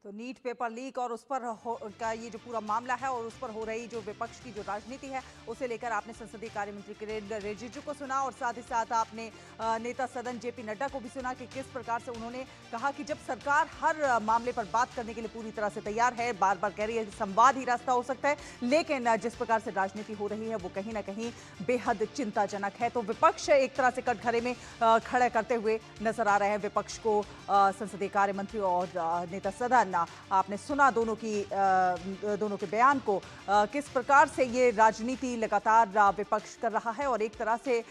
तो NEET paper leak और उस पर का ये जो पूरा मामला है और उस पर हो रही जो विपक्ष की जो राजनीति है उसे लेकर आपने संसदीय कार्य मंत्री किरेन रिजिजू को सुना और साथ ही साथ आपने नेता सदन जेपी नड्डा को भी सुना कि किस प्रकार से उन्होंने कहा कि जब सरकार हर मामले पर बात करने के लिए पूरी तरह से तैयार है, बार बार कह रही है संवाद ही रास्ता हो सकता है, लेकिन जिस प्रकार से राजनीति हो रही है वो कहीं ना कहीं बेहद चिंताजनक है। तो विपक्ष एक तरह से कटघरे में खड़े करते हुए नजर आ रहे हैं विपक्ष को। संसदीय कार्य मंत्री और नेता सदन, आपने सुना दोनों के बयान को, किस प्रकार से ये राजनीति लगातार विपक्ष कर रहा है और एक तरह से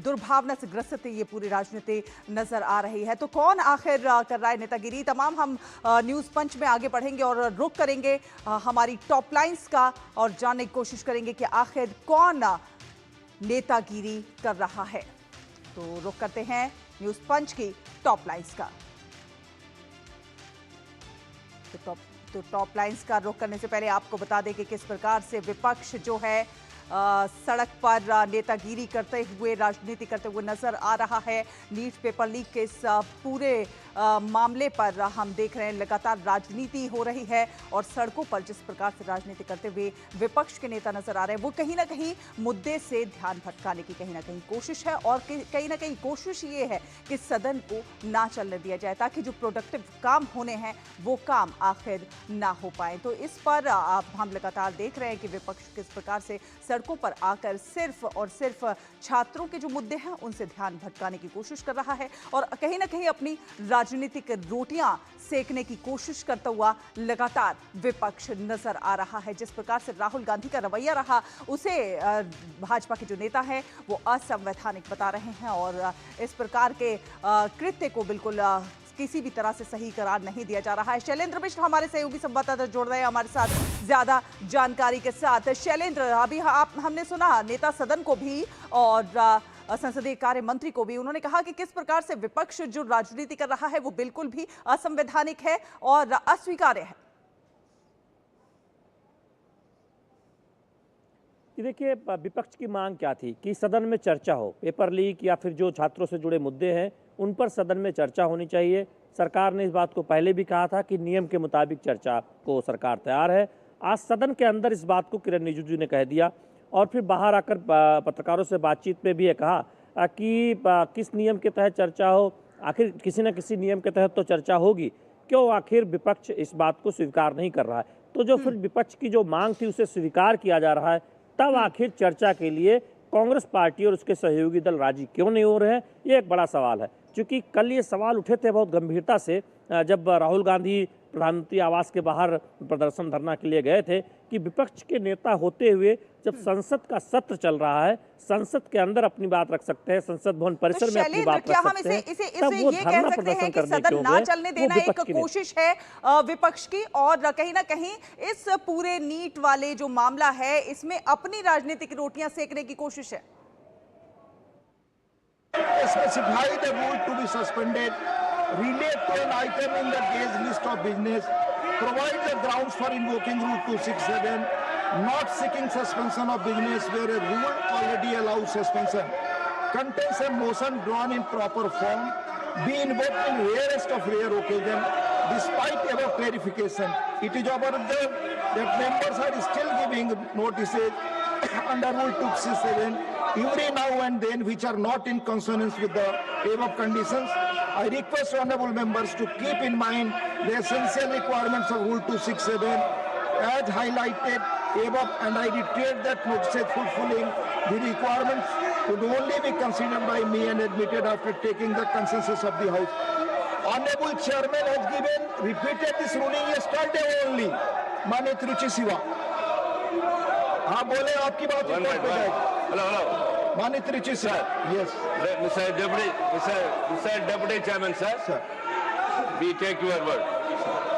दुर्भावना से ग्रसित ये पूरी राजनीति नजर आ रही है। तो कौन आखिर कर रहा है नेतागिरी, तमाम हम न्यूज पंच में आगे बढ़ेंगे और रुख करेंगे हमारी टॉप लाइंस का और जानने की कोशिश करेंगे कि आखिर कौन नेतागिरी कर रहा है। तो रुख करते हैं न्यूज पंच की टॉप लाइंस का। तो टॉप लाइंस का रुख करने से पहले आपको बता दें कि किस प्रकार से विपक्ष जो है सड़क पर नेतागिरी करते हुए, राजनीति करते हुए नजर आ रहा है। नीट पेपर लीक के इस पूरे मामले पर हम देख रहे हैं लगातार राजनीति हो रही है और सड़कों पर जिस प्रकार से राजनीति करते हुए विपक्ष के नेता नजर आ रहे हैं वो कहीं ना कहीं मुद्दे से ध्यान भटकाने की कहीं ना कहीं कोशिश है और कहीं ना कहीं कोशिश ये है कि सदन को ना चलने दिया जाए ताकि जो प्रोडक्टिव काम होने हैं वो काम आखिर ना हो पाए। तो इस पर हम लगातार देख रहे हैं कि विपक्ष किस प्रकार से सड़कों पर आकर सिर्फ और सिर्फ छात्रों के जो मुद्दे हैं उनसे ध्यान भटकाने की कोशिश कर रहा है और कहीं ना कहीं अपनी राजनीतिक रोटियां सेकने की कोशिश करता हुआ लगातार विपक्ष नजर आ रहा है। जिस प्रकार से राहुल गांधी का रवैया रहा उसे भाजपा के जो नेता हैं वो असंवैधानिक बता रहे हैं और इस प्रकार के कृत्य को बिल्कुल किसी भी तरह से सही करार नहीं दिया जा रहा है। शैलेंद्र मिश्र हमारे सहयोगी संवाददाता जुड़ रहे हैं हमारे साथ ज्यादा जानकारी के साथ। शैलेंद्र, अभी हमने सुना नेता सदन को भी और संसदीय कार्य मंत्री को भी, उन्होंने कहा कि किस प्रकार से विपक्ष जो राजनीति कर रहा है वो बिल्कुल भी असंवैधानिक है और अस्वीकार्य है। देखिए, विपक्ष की मांग क्या थी कि सदन में चर्चा हो, पेपर लीक या फिर जो छात्रों से जुड़े मुद्दे हैं उन पर सदन में चर्चा होनी चाहिए। सरकार ने इस बात को पहले भी कहा था कि नियम के मुताबिक चर्चा को सरकार तैयार है। आज सदन के अंदर इस बात को किरेन रिजिजू ने कह दिया और फिर बाहर आकर पत्रकारों से बातचीत में भी ये कहा कि किस नियम के तहत चर्चा हो, आखिर किसी न किसी नियम के तहत तो चर्चा होगी, क्यों आखिर विपक्ष इस बात को स्वीकार नहीं कर रहा है। तो जो फिर विपक्ष की जो मांग थी उसे स्वीकार किया जा रहा है, तब आखिर चर्चा के लिए कांग्रेस पार्टी और उसके सहयोगी दल राजी क्यों नहीं हो रहे हैं, ये एक बड़ा सवाल है। क्योंकि कल ये सवाल उठे थे बहुत गंभीरता से जब राहुल गांधी प्रधानमंत्री आवास के बाहर प्रदर्शन धरना के लिए गए थे कि विपक्ष के नेता होते हुए जब संसद का सत्र चल रहा है, संसद के अंदर अपनी बात रख सकते हैं, संसद भवन परिसर में अपनी बात रख सकते हैं, तब वो धरना प्रदर्शन करने के ना चलने देना एक कोशिश है विपक्ष की और कहीं ना कहीं इस पूरे नीट वाले जो मामला है इसमें अपनी राजनीतिक रोटियां सेकने की कोशिश है। Specify the rule to be suspended, relate to an item in the day's list of business, provide the grounds for invoking Rule 267, not seeking suspension of business where a rule already allows suspension, contains a motion drawn in proper form, be invoked in rarest of rare occasion, despite above clarification. It is observed that members are still giving notices under Rule 267 every now and then which are not in consonance with the above conditions. I request honorable members to keep in mind the essential requirements of Rule 267 as highlighted above, and I reiterate that notices fulfilling the requirements could only be considered by me and admitted after taking the consensus of the House. Honorable Chairman has repeated this ruling yesterday only. माननीय रुचि शिवा, हाँ बोले, आपकी बात record पे जाएगी। Hello. माननीय रुचि Shiva, yes. Mr. Deputy Chairman, sir. We take your word.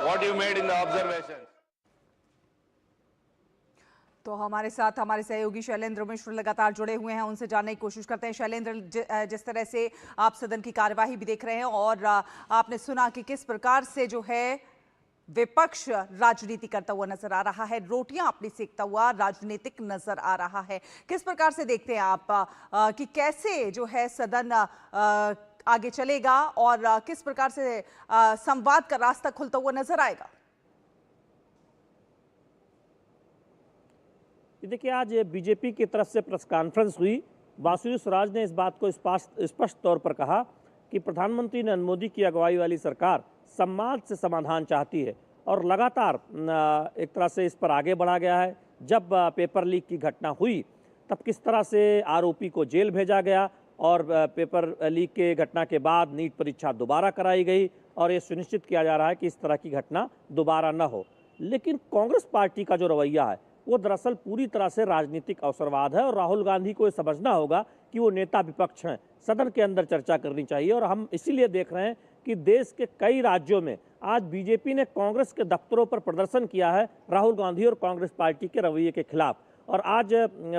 What you made in the observation. तो हमारे साथ हमारे सहयोगी शैलेंद्र मिश्र लगातार जुड़े हुए हैं, उनसे जानने की कोशिश करते हैं। शैलेंद्र, जिस तरह से आप सदन की कार्यवाही भी देख रहे हैं और आपने सुना कि किस प्रकार से जो है विपक्ष राजनीति करता हुआ नजर आ रहा है, रोटियां अपनी सेकता हुआ राजनीतिक नजर आ रहा है, किस प्रकार से देखते हैं आप कि कैसे जो है सदन आगे चलेगा और किस प्रकार से संवाद का रास्ता खुलता हुआ नजर आएगा? देखिए, आज बीजेपी की तरफ से प्रेस कॉन्फ्रेंस हुई। बासुरी स्वराज ने इस बात को स्पष्ट तौर पर कहा कि प्रधानमंत्री नरेंद्र मोदी की अगुवाई वाली सरकार संवाद से समाधान चाहती है और लगातार एक तरह से इस पर आगे बढ़ा गया है। जब पेपर लीक की घटना हुई तब किस तरह से आरोपी को जेल भेजा गया और पेपर लीक के घटना के बाद नीट परीक्षा दोबारा कराई गई और ये सुनिश्चित किया जा रहा है कि इस तरह की घटना दोबारा न हो। लेकिन कांग्रेस पार्टी का जो रवैया है वो दरअसल पूरी तरह से राजनीतिक अवसरवाद है और राहुल गांधी को ये समझना होगा कि वो नेता विपक्ष हैं, सदन के अंदर चर्चा करनी चाहिए। और हम इसीलिए देख रहे हैं कि देश के कई राज्यों में आज बीजेपी ने कांग्रेस के दफ्तरों पर प्रदर्शन किया है राहुल गांधी और कांग्रेस पार्टी के रवैये के खिलाफ। और आज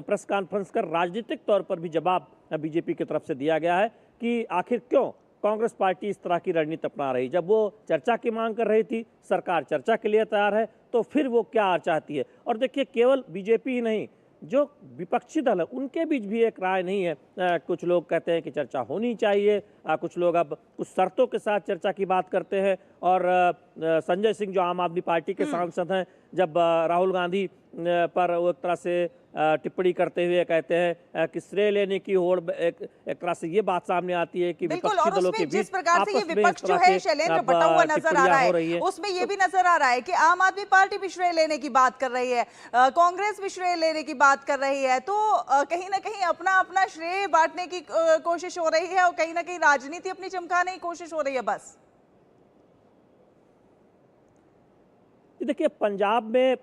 प्रेस कॉन्फ्रेंस कर राजनीतिक तौर पर भी जवाब बीजेपी की तरफ से दिया गया है कि आखिर क्यों कांग्रेस पार्टी इस तरह की रणनीति अपना रही। जब वो चर्चा की मांग कर रही थी, सरकार चर्चा के लिए तैयार है, तो फिर वो क्या चाहती है। और देखिए, केवल बीजेपी ही नहीं, जो विपक्षी दल है उनके बीच भी एक राय नहीं है। कुछ लोग कहते हैं कि चर्चा होनी चाहिए, कुछ लोग अब कुछ शर्तों के साथ चर्चा की बात करते हैं। और संजय सिंह जो आम आदमी पार्टी के सांसद हैं, जब राहुल गांधी पर वो एक तरह से टिप्पणी करते हुए कहते हैं कि श्रेय लेने की होड़, एक तरह से ये बात सामने आती है कि विपक्षी दलों के बीच जिस प्रकार से ये विपक्ष जो है शैलेंद्र बटा हुआ नजर आ रहा है, उसमें ये भी नजर आ रहा है कि आम आदमी पार्टी भी श्रेय लेने की बात कर रही है, कांग्रेस भी श्रेय लेने की बात कर रही है। तो कहीं ना कहीं अपना अपना श्रेय बांटने की कोशिश हो रही है और कहीं ना कहीं राजनीति अपनी चमकाने की कोशिश हो रही है। बस देखिए, पंजाब में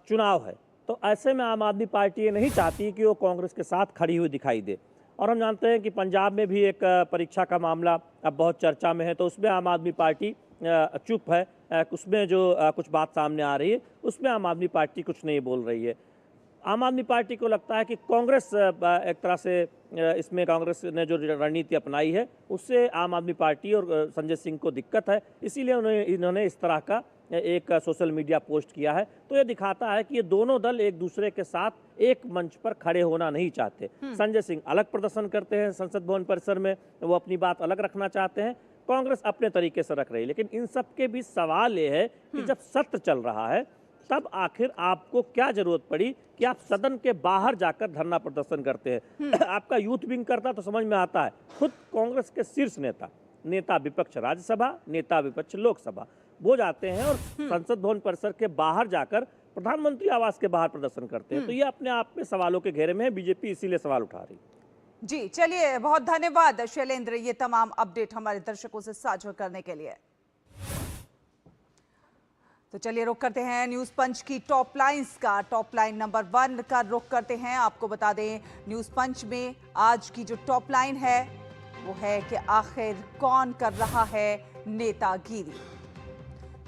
चुनाव है तो ऐसे में आम आदमी पार्टी ये नहीं चाहती कि वो कांग्रेस के साथ खड़ी हुई दिखाई दे। और हम जानते हैं कि पंजाब में भी एक परीक्षा का मामला अब बहुत चर्चा में है, तो उसमें आम आदमी पार्टी चुप है। उसमें जो कुछ बात सामने आ रही है उसमें आम आदमी पार्टी कुछ नहीं बोल रही है। आम आदमी पार्टी को लगता है कि कांग्रेस एक तरह से इसमें कांग्रेस ने जो रणनीति अपनाई है उससे आम आदमी पार्टी और संजय सिंह को दिक्कत है, इसीलिए इन्होंने इस तरह का एक सोशल मीडिया पोस्ट किया है। तो ये दिखाता है कि ये दोनों दल एक दूसरे के साथ एक मंच पर खड़े होना नहीं चाहते। संजय सिंह अलग प्रदर्शन करते हैं संसद भवन परिसर में, वो अपनी बात अलग रखना चाहते हैं, कांग्रेस अपने तरीके से रख रही है। लेकिन इन सब के बीच सवाल ये है कि जब सत्र चल रहा है तब आखिर आपको क्या जरूरत पड़ी कि आप सदन के बाहर जाकर धरना प्रदर्शन करते हैं। आपका यूथ विंग करता तो समझ में आता है। खुद कांग्रेस के शीर्ष नेता विपक्ष राज्यसभा, नेता विपक्ष लोकसभा, वो जाते हैं और संसद भवन परिसर के बाहर जाकर प्रधानमंत्री आवास के बाहर प्रदर्शन करते हैं। तो ये अपने आप में सवालों के घेरे में है, बीजेपी इसीलिए सवाल उठा रही। जी चलिए, बहुत धन्यवाद शैलेंद्र, ये तमाम अपडेट हमारे दर्शकों से साझा करने के लिए। तो चलिए रुक करते हैं न्यूज पंच की टॉप लाइंस का। टॉप लाइन नंबर 1 का रुख करते हैं। आपको बता दें न्यूज पंच में आज की जो टॉप लाइन है वो है कि आखिर कौन कर रहा है नेतागिरी।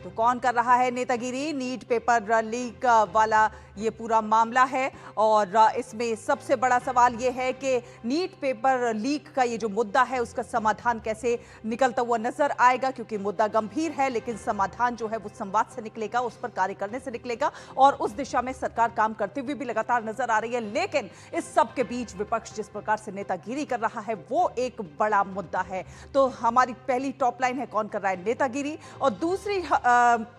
तो कौन कर रहा है नेतागिरी? नीट पेपर लीक वाला ये पूरा मामला है और इसमें सबसे बड़ा सवाल ये है कि नीट पेपर लीक का ये जो मुद्दा है उसका समाधान कैसे निकलता हुआ नजर आएगा, क्योंकि मुद्दा गंभीर है लेकिन समाधान जो है वो संवाद से निकलेगा, उस पर कार्य करने से निकलेगा और उस दिशा में सरकार काम करते हुए भी लगातार नजर आ रही है। लेकिन इस सब के बीच विपक्ष जिस प्रकार से नेतागिरी कर रहा है वो एक बड़ा मुद्दा है। तो हमारी पहली टॉप लाइन है कौन कर रहा है नेतागिरी, और दूसरी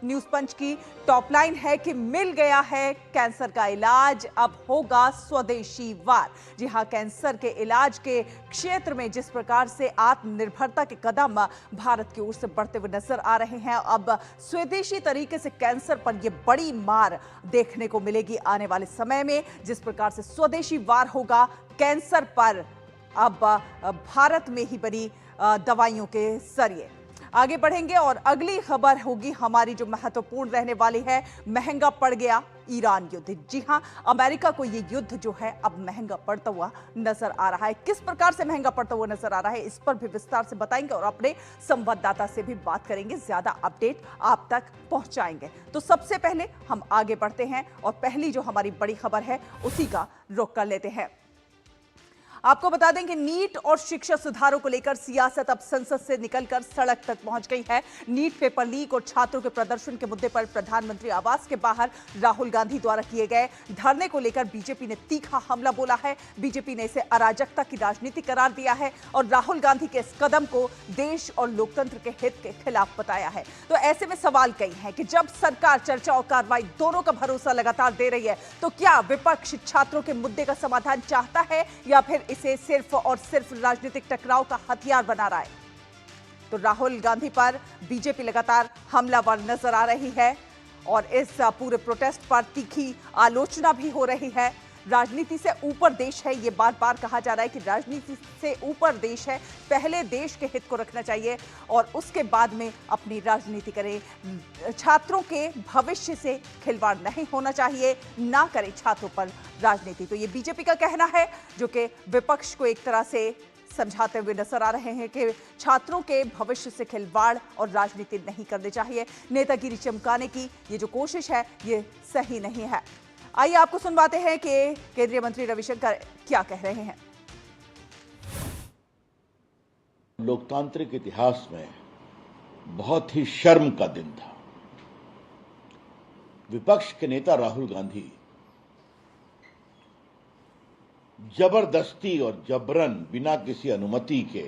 न्यूज पंच की टॉप लाइन है कि मिल गया है कैंसर का इलाज, अब होगा स्वदेशी वार। जी हां, कैंसर के इलाज के क्षेत्र में जिस प्रकार से आत्मनिर्भरता के कदम भारत की ओर से बढ़ते हुए नजर आ रहे हैं, अब स्वदेशी तरीके से कैंसर पर यह बड़ी मार देखने को मिलेगी आने वाले समय में। जिस प्रकार से स्वदेशी वार होगा कैंसर पर, अब भारत में ही बनी दवाइयों के जरिए। आगे बढ़ेंगे और अगली खबर होगी हमारी जो महत्वपूर्ण रहने वाली है, महंगा पड़ गया ईरान युद्ध। जी हां, अमेरिका को ये युद्ध जो है अब महंगा पड़ता हुआ नजर आ रहा है। किस प्रकार से महंगा पड़ता हुआ नजर आ रहा है इस पर भी विस्तार से बताएंगे और अपने संवाददाता से भी बात करेंगे, ज्यादा अपडेट आप तक पहुंचाएंगे। तो सबसे पहले हम आगे बढ़ते हैं और पहली जो हमारी बड़ी खबर है उसी का रुख कर लेते हैं। आपको बता दें कि नीट और शिक्षा सुधारों को लेकर सियासत अब संसद से निकलकर सड़क तक पहुंच गई है। नीट पेपर लीक और छात्रों के प्रदर्शन के मुद्दे पर प्रधानमंत्री आवास के बाहर राहुल गांधी द्वारा किए गए धरने को लेकर बीजेपी ने तीखा हमला बोला है। बीजेपी ने इसे अराजकता की राजनीति करार दिया है और राहुल गांधी के इस कदम को देश और लोकतंत्र के हित के खिलाफ बताया है। तो ऐसे में सवाल कई हैं कि जब सरकार चर्चा और कार्रवाई दोनों का भरोसा लगातार दे रही है, तो क्या विपक्ष छात्रों के मुद्दे का समाधान चाहता है या फिर इसे सिर्फ और सिर्फ राजनीतिक टकराव का हथियार बना रहा है? तो राहुल गांधी पर बीजेपी लगातार हमलावर नजर आ रही है और इस पूरे प्रोटेस्ट पर तीखी आलोचना भी हो रही है। राजनीति से ऊपर देश है, ये बार बार कहा जा रहा है कि राजनीति से ऊपर देश है, पहले देश के हित को रखना चाहिए और उसके बाद में अपनी राजनीति करें। छात्रों के भविष्य से खिलवाड़ नहीं होना चाहिए, ना करें छात्रों पर राजनीति। तो ये बीजेपी का कहना है, जो कि विपक्ष को एक तरह से समझाते हुए नजर आ रहे हैं कि छात्रों के भविष्य से खिलवाड़ और राजनीति नहीं करनी चाहिए। नेतागिरी चमकाने की ये जो कोशिश है, ये सही नहीं है। आइए आपको सुनवाते हैं कि केंद्रीय मंत्री रविशंकर क्या कह रहे हैं। लोकतांत्रिक इतिहास में बहुत ही शर्म का दिन था। विपक्ष के नेता राहुल गांधी जबरदस्ती और जबरन बिना किसी अनुमति के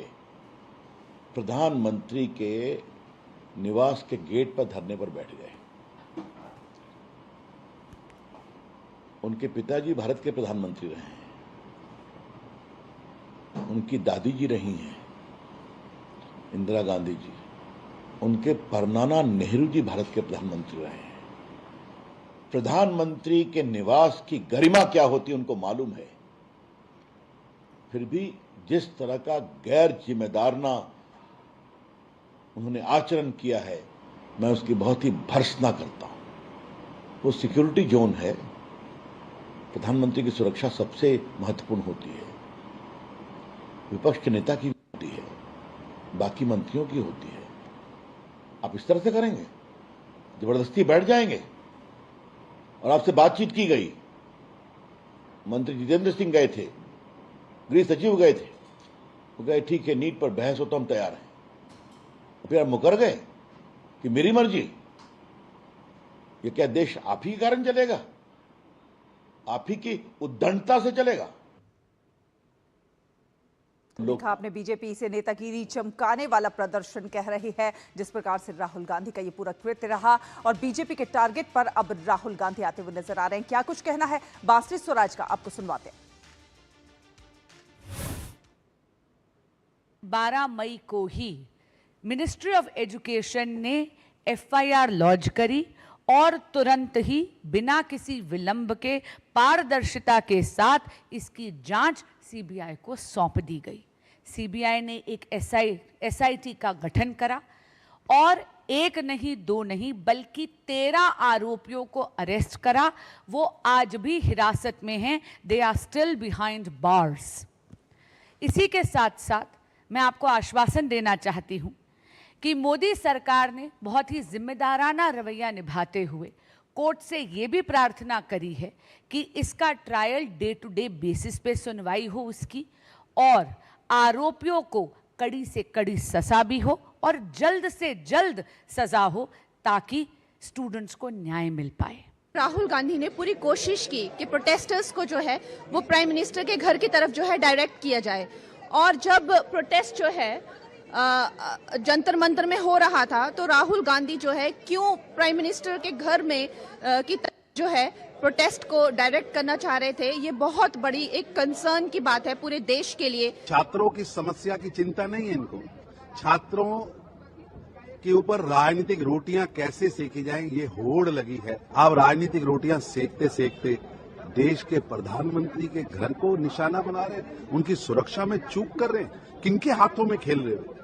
प्रधानमंत्री के निवास के गेट पर धरने पर बैठ गए। उनके पिताजी भारत के प्रधानमंत्री रहे हैं, उनकी दादी जी रही हैं इंदिरा गांधी जी, उनके परनाना नेहरू जी भारत के प्रधानमंत्री रहे हैं। प्रधानमंत्री के निवास की गरिमा क्या होती है उनको मालूम है। फिर भी जिस तरह का गैर जिम्मेदाराना उन्होंने आचरण किया है, मैं उसकी बहुत ही भर्त्सना करता हूं। वो सिक्योरिटी जोन है, प्रधानमंत्री की सुरक्षा सबसे महत्वपूर्ण होती है, विपक्ष के नेता की होती है, बाकी मंत्रियों की होती है। आप इस तरह से करेंगे, जबरदस्ती बैठ जाएंगे। और आपसे बातचीत की गई, मंत्री जितेंद्र सिंह गए थे, गृह सचिव गए थे, वो गए ठीक है नीट पर बहस हो तो हम तैयार हैं। फिर आप मुकर गए कि मेरी मर्जी। ये क्या देश आप ही के कारण चलेगा? आप ही की उद्दंडता से चलेगा? देखा आपने, बीजेपी इसे नेतागिरी चमकाने वाला प्रदर्शन कह रही है, जिस प्रकार से राहुल गांधी का ये पूरा कृत्य रहा और बीजेपी के टारगेट पर अब राहुल गांधी आते हुए नजर आ रहे हैं। क्या कुछ कहना है बांसुरी स्वराज का, आपको सुनवाते हैं। 12 मई को ही मिनिस्ट्री ऑफ एजुकेशन ने एफआईआर लॉन्च करी और तुरंत ही बिना किसी विलंब के पारदर्शिता के साथ इसकी जांच सीबीआई को सौंप दी गई। सीबीआई ने एक एसआईटी का गठन करा और एक नहीं दो नहीं बल्कि 13 आरोपियों को अरेस्ट करा। वो आज भी हिरासत में हैं, they are still behind bars. इसी के साथ साथ मैं आपको आश्वासन देना चाहती हूँ कि मोदी सरकार ने बहुत ही जिम्मेदाराना रवैया निभाते हुए कोर्ट से ये भी प्रार्थना करी है कि इसका trial day to day basis पे सुनवाई हो उसकी, और आरोपियों को कड़ी से कड़ी सजा भी हो और जल्द से जल्द सजा हो, ताकि स्टूडेंट्स को न्याय मिल पाए। राहुल गांधी ने पूरी कोशिश की कि प्रोटेस्टर्स को जो है वो प्राइम मिनिस्टर के घर की तरफ जो है डायरेक्ट किया जाए। और जब प्रोटेस्ट जो है जंतर मंतर में हो रहा था, तो राहुल गांधी जो है क्यों प्राइम मिनिस्टर के घर में की तरफ जो है प्रोटेस्ट को डायरेक्ट करना चाह रहे थे, ये बहुत बड़ी एक कंसर्न की बात है पूरे देश के लिए। छात्रों की समस्या की चिंता नहीं है इनको, छात्रों के ऊपर राजनीतिक रोटियां कैसे सेकी जाएं ये होड़ लगी है। आप राजनीतिक रोटियां सेकते सेकते देश के प्रधानमंत्री के घर को निशाना बना रहे, उनकी सुरक्षा में चूक कर रहे हैं। किनके हाथों में खेल रहे हो,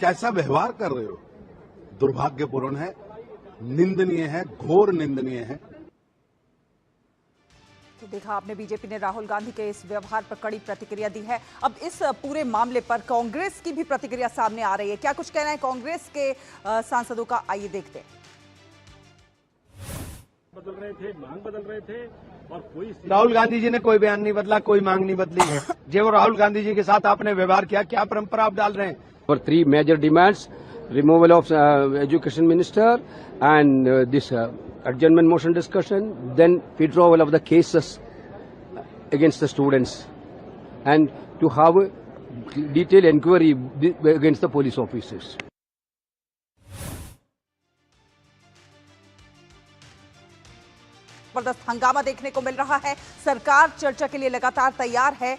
कैसा व्यवहार कर रहे हो? दुर्भाग्यपूर्ण है, निंदनीय है, घोर निंदनीय है। तो देखा आपने, बीजेपी ने राहुल गांधी के इस व्यवहार पर कड़ी प्रतिक्रिया दी है। अब इस पूरे मामले पर कांग्रेस की भी प्रतिक्रिया सामने आ रही है। क्या कुछ कहना है कांग्रेस के सांसदों का, आइए देखते हैं। बदल रहे थे, मांग बदल रहे थे और कोई राहुल गांधी जी ने कोई बयान नहीं बदला, कोई मांग नहीं बदली। जो राहुल गांधी जी के साथ आपने व्यवहार किया, क्या परंपरा आप डाल रहे हैं? For 3 major demands: removal of education minister, and this adjournment motion discussion, then withdrawal of the cases against the students, and to have a detailed inquiry against the police officers. जबरदस्त हंगामा देखने को मिल रहा है। सरकार चर्चा के लिए लगातार तैयार है,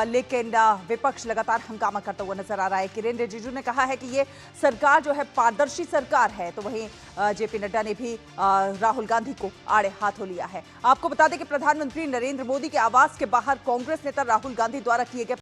लेकिन विपक्ष लगातार हंगामा करता हुआ नजर आ रहा है। किरेन रिजिजू ने कहा है कि ये सरकार जो है पारदर्शी सरकार है, तो वहीं जेपी नड्डा ने भी राहुल गांधी को आड़े हाथों लिया है। आपको बता दें कि प्रधानमंत्री नरेंद्र मोदी के आवास के बाहर कांग्रेस नेता राहुल गांधी द्वारा किए गए